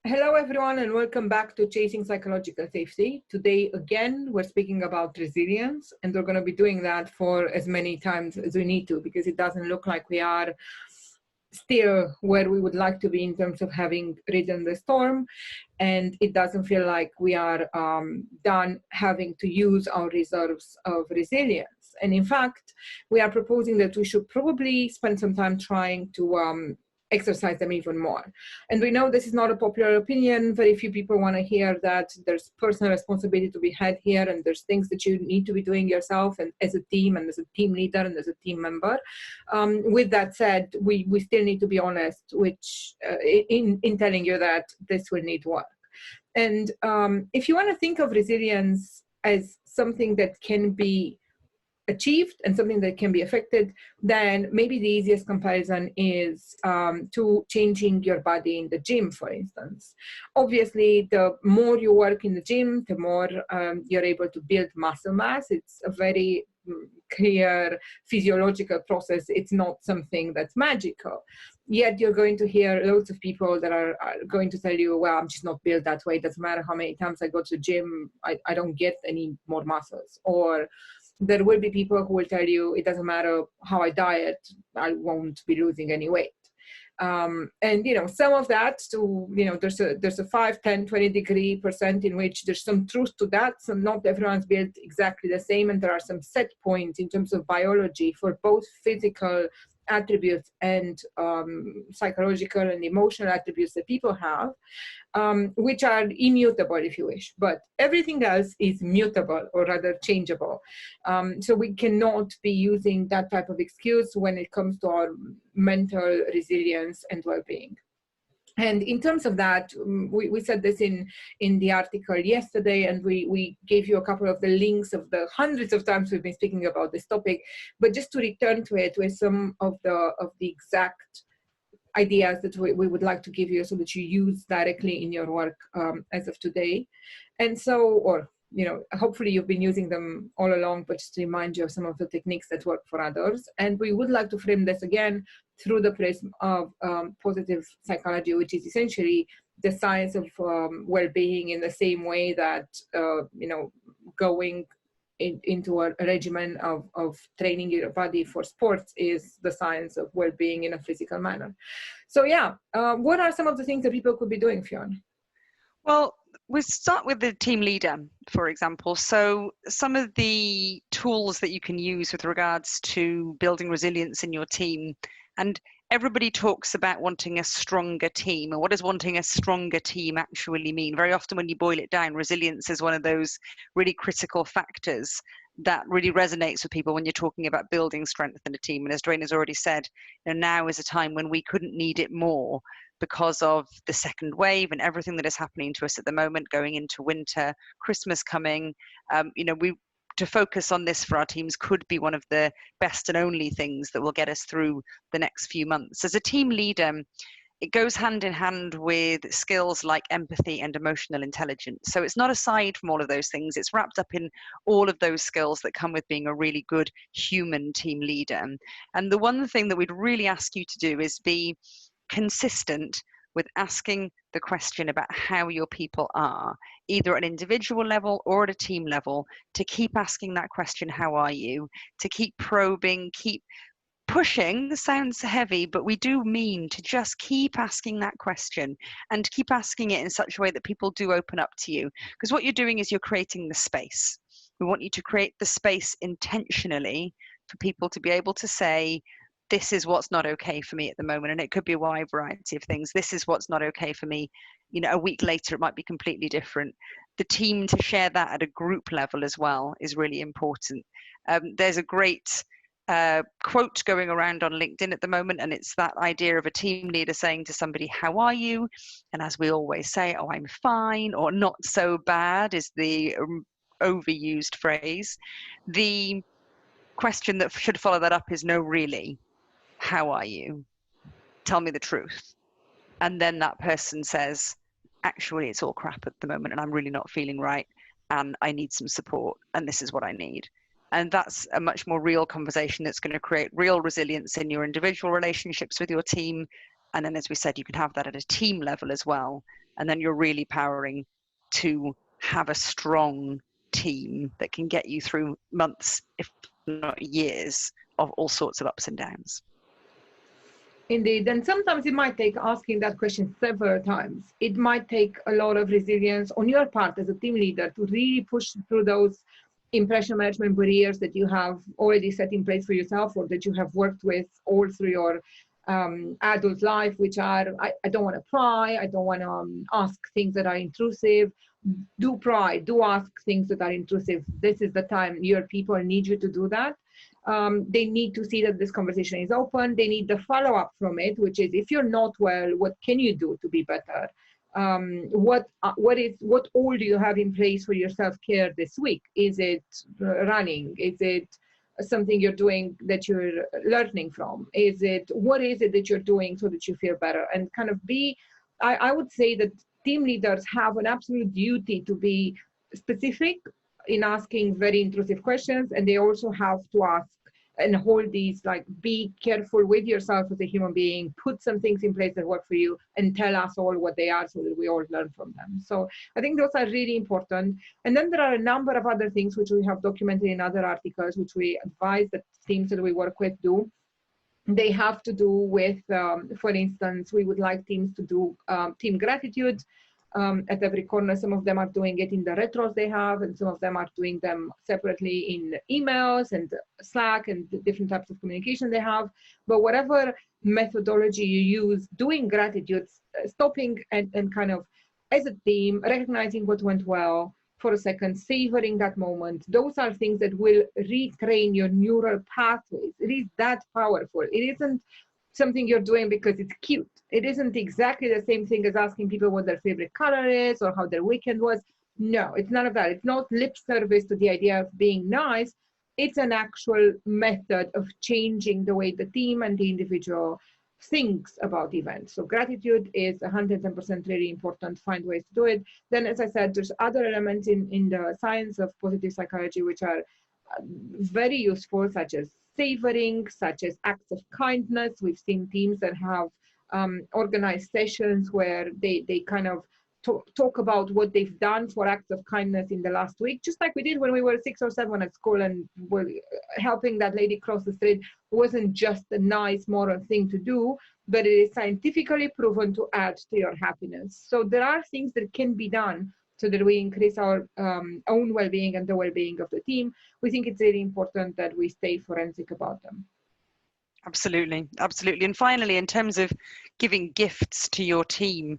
Hello, everyone, and welcome back to Chasing Psychological Safety. Today, again, we're speaking about resilience, and we're going to be doing that for as many times as we need to, because it doesn't look like we are still where we would like to be in terms of having ridden the storm, and it doesn't feel like we are done having to use our reserves of resilience. And in fact, we are proposing that we should probably spend some time trying to exercise them even more. And we know this is not a popular opinion. Very few people want to hear that there's personal responsibility to be had here, and there's things that you need to be doing yourself and as a team and as a team leader and as a team member. With that said, we still need to be honest, which in telling you that this will need work. And if you want to think of resilience as something that can be achieved and something that can be affected, then maybe the easiest comparison is to changing your body in the gym, for instance. Obviously, the more you work in the gym, the more you're able to build muscle mass. It's a very clear physiological process. It's not something that's magical. Yet you're going to hear loads of people that are going to tell you, well, I'm just not built that way. It doesn't matter how many times I go to the gym, I don't get any more muscles. Or there will be people who will tell you, it doesn't matter how I diet, I won't be losing any weight. And, some of that there's a 5, 10, 20 degree percent in which there's some truth to that. So not everyone's built exactly the same. And there are some set points in terms of biology for both physical attributes and psychological and emotional attributes that people have, which are immutable, if you wish. But everything else is mutable, or rather changeable. So we cannot be using that type of excuse when it comes to our mental resilience and well-being. And in terms of that, we said this in the article yesterday, and we gave you a couple of the links of the hundreds of times we've been speaking about this topic. But just to return to it with some of the exact ideas that we would like to give you so that you use directly in your work as of today. And so, hopefully you've been using them all along, but just to remind you of some of the techniques that work for others. And we would like to frame this again through the prism of positive psychology, which is essentially the science of well-being, in the same way that, going into a regimen of training your body for sports is the science of well-being in a physical manner. So what are some of the things that people could be doing, Fionn? Well, we start with the team leader, for example. So some of the tools that you can use with regards to building resilience in your team, and everybody talks about wanting a stronger team. And what does wanting a stronger team actually mean? Very often when you boil it down, resilience is one of those really critical factors that really resonates with people when you're talking about building strength in a team. And as Dwayne has already said, now is a time when we couldn't need it more, because of the second wave and everything that is happening to us at the moment, going into winter, Christmas coming. To focus on this for our teams could be one of the best and only things that will get us through the next few months. As a team leader, it goes hand in hand with skills like empathy and emotional intelligence. So it's not aside from all of those things. It's wrapped up in all of those skills that come with being a really good human team leader. And the one thing that we'd really ask you to do is be consistent with asking the question about how your people are, either at an individual level or at a team level, to keep asking that question, how are you? To keep probing, keep pushing. This sounds heavy, but we do mean to just keep asking that question, and keep asking it in such a way that people do open up to you. Because what you're doing is you're creating the space. We want you to create the space intentionally for people to be able to say, this is what's not okay for me at the moment. And it could be a wide variety of things. This is what's not okay for me. A week later, it might be completely different. The team to share that at a group level as well is really important. There's a great quote going around on LinkedIn at the moment, and it's that idea of a team leader saying to somebody, how are you? And as we always say, oh, I'm fine, or not so bad is the overused phrase. The question that should follow that up is, no, really. How are you? Tell me the truth. And then that person says, actually, it's all crap at the moment and I'm really not feeling right and I need some support and this is what I need. And that's a much more real conversation that's going to create real resilience in your individual relationships with your team. And then, as we said, you can have that at a team level as well. and then you're really powering to have a strong team that can get you through months, if not years, of all sorts of ups and downs. Indeed, and sometimes it might take asking that question several times. It might take a lot of resilience on your part as a team leader to really push through those impression management barriers that you have already set in place for yourself, or that you have worked with all through your adult life, which are, I don't want to pry, I don't want to ask things that are intrusive. Do pry, do ask things that are intrusive. This is the time your people need you to do that. They need to see that this conversation is open. They need the follow-up from it, which is, if you're not well, what can you do to be better? What all do you have in place for your self-care this week? Is it running? Is it something you're doing that you're learning from? What is it that you're doing so that you feel better? And kind of I would say that team leaders have an absolute duty to be specific in asking very intrusive questions, and they also have to ask and hold these, like, be careful with yourself as a human being, put some things in place that work for you, and tell us all what they are so that we all learn from them. So I think those are really important. And then there are a number of other things which we have documented in other articles, which we advise that teams that we work with do. They have to do with, for instance, we would like teams to do team gratitude at every corner. Some of them are doing it in the retros they have, and some of them are doing them separately in emails and Slack and the different types of communication they have. But whatever methodology you use, doing gratitude, stopping and kind of as a team, recognizing what went well for a second, savoring that moment, those are things that will retrain your neural pathways. It is that powerful. It isn't something you're doing because it's cute. It isn't exactly the same thing as asking people what their favorite color is or how their weekend was. No, it's none of that. It's not lip service to the idea of being nice. It's an actual method of changing the way the team and the individual thinks about events. So gratitude is 110% really important. Find ways to do it. Then, as I said, there's other elements in the science of positive psychology which are very useful, such as savoring, such as acts of kindness. We've seen teams that have organized sessions where they kind of talk about what they've done for acts of kindness in the last week, just like we did when we were 6 or 7 at school and were helping that lady cross the street. It wasn't just a nice moral thing to do, but it is scientifically proven to add to your happiness. So there are things that can be done so that we increase our own well-being and the well-being of the team. We think it's really important that we stay forensic about them. Absolutely, absolutely. And finally, in terms of giving gifts to your team,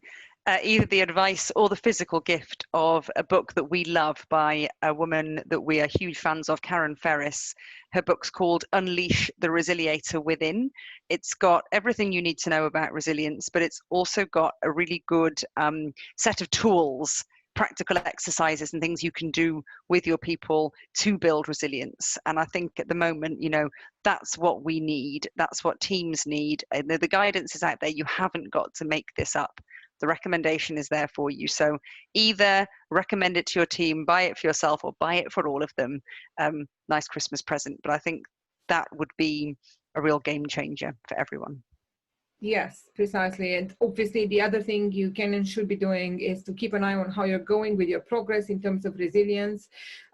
either the advice or the physical gift of a book that we love by a woman that we are huge fans of, Karen Ferris. Her book's called Unleash the Resiliator Within. It's got everything you need to know about resilience, but it's also got a really good set of tools, practical exercises and things you can do with your people to build resilience. And I think at the moment, that's what we need. That's what teams need. And the guidance is out there. You haven't got to make this up. The recommendation is there for you. So either recommend it to your team, buy it for yourself, or buy it for all of them. Nice Christmas present. But I think that would be a real game changer for everyone. Yes, precisely. And obviously the other thing you can and should be doing is to keep an eye on how you're going with your progress in terms of resilience.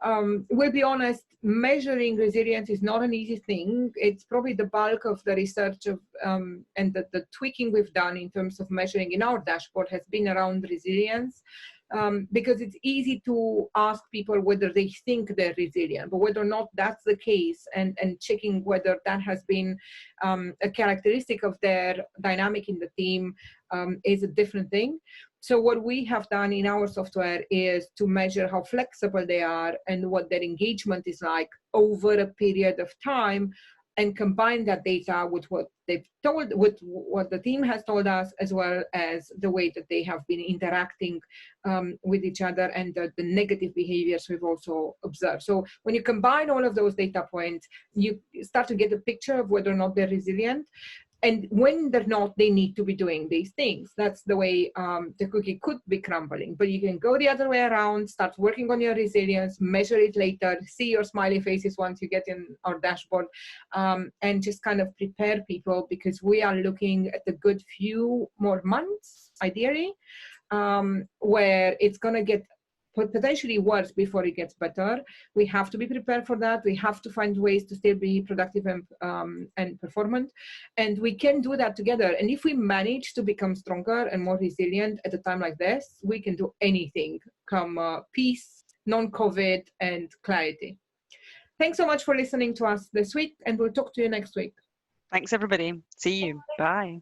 We'll be honest, measuring resilience is not an easy thing. It's probably the bulk of the research of and the tweaking we've done in terms of measuring in our dashboard has been around resilience. Because it's easy to ask people whether they think they're resilient, but whether or not that's the case, and checking whether that has been a characteristic of their dynamic in the team is a different thing. So what we have done in our software is to measure how flexible they are and what their engagement is like over a period of time, and combine that data with what they've told, with what the team has told us, as well as the way that they have been interacting with each other and the negative behaviors we've also observed. So when you combine all of those data points, you start to get a picture of whether or not they're resilient. And when they're not, they need to be doing these things. That's the way the cookie could be crumbling. But you can go the other way around, start working on your resilience, measure it later, see your smiley faces once you get in our dashboard, and just kind of prepare people, because we are looking at a good few more months, ideally, where it's going to get potentially worse before it gets better. We have to be prepared for that. We have to find ways to still be productive and performant. And we can do that together. And if we manage to become stronger and more resilient at a time like this, we can do anything come peace, non-COVID, and clarity. Thanks so much for listening to us this week, and we'll talk to you next week. Thanks, everybody. See you. Bye.